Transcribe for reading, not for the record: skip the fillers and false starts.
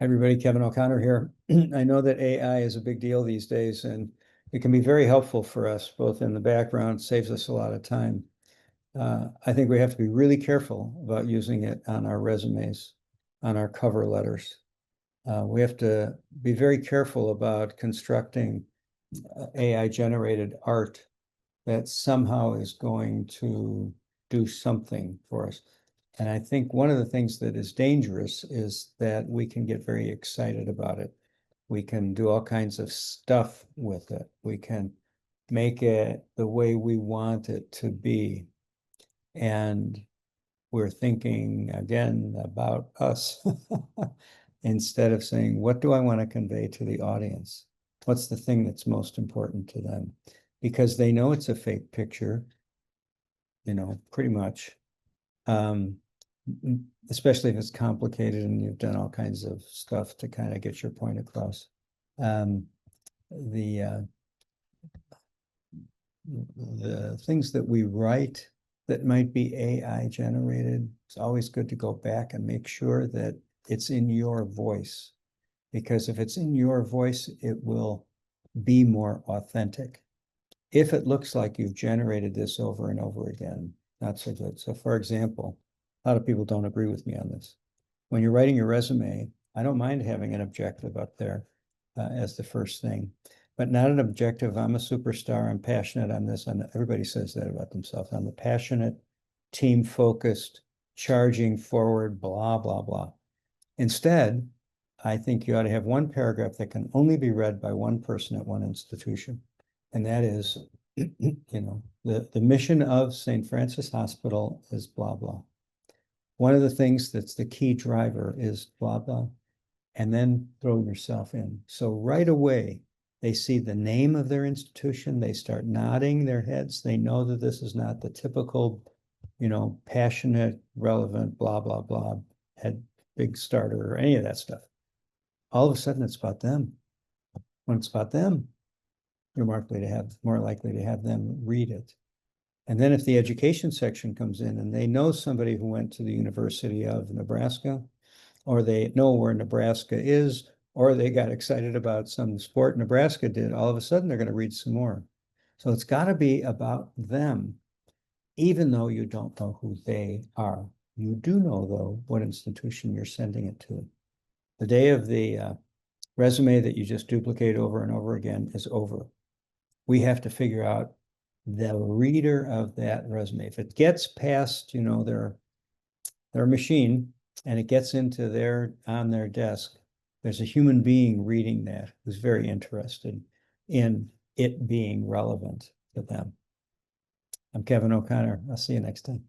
Everybody, Kevin O'Connor here. I know that AI is a big deal these days, and it can be very helpful for us, both in the background, saves us a lot of time. I think we have to be really careful about using it on our resumes, on our cover letters. We have to be very careful about constructing AI generated art that somehow is going to do something for us. And I think one of the things that is dangerous is that we can get very excited about it. We can do all kinds of stuff with it. We can make it the way we want it to be. And we're thinking again about us instead of saying, what do I want to convey to the audience? What's the thing that's most important to them? Because they know it's a fake picture, pretty much. Especially if it's complicated and you've done all kinds of stuff to kind of get your point across. The things that we write that might be AI generated, it's always good to go back and make sure that it's in your voice. Because if it's in your voice, it will be more authentic. If it looks like you've generated this over and over again, not so good. So for example, a lot of people don't agree with me on this. When you're writing your resume, I don't mind having an objective up there as the first thing, but not an objective. I'm a superstar. I'm passionate on this. Everybody says that about themselves. I'm a passionate, team-focused, charging forward, blah, blah, blah. Instead, I think you ought to have one paragraph that can only be read by one person at one institution. And that is, the mission of St. Francis Hospital is blah, blah. One of the things that's the key driver is blah, blah, and then throw yourself in. So right away, they see the name of their institution. They start nodding their heads. They know that this is not the typical, passionate, relevant, blah, blah, blah, head big starter or any of that stuff. All of a sudden, it's about them. When it's about them, you're more likely to have them read it. And then if the education section comes in and they know somebody who went to the University of Nebraska, or they know where Nebraska is, or they got excited about some sport Nebraska did, all of a sudden they're going to read some more. So it's got to be about them, even though you don't know who they are. You do know, though, what institution you're sending it to. The day of the resume that you just duplicate over and over again is over. We have to figure out the reader of that resume. If it gets past, their machine and it gets into on their desk, there's a human being reading that who's very interested in it being relevant to them. I'm Kevin O'Connor. I'll see you next time.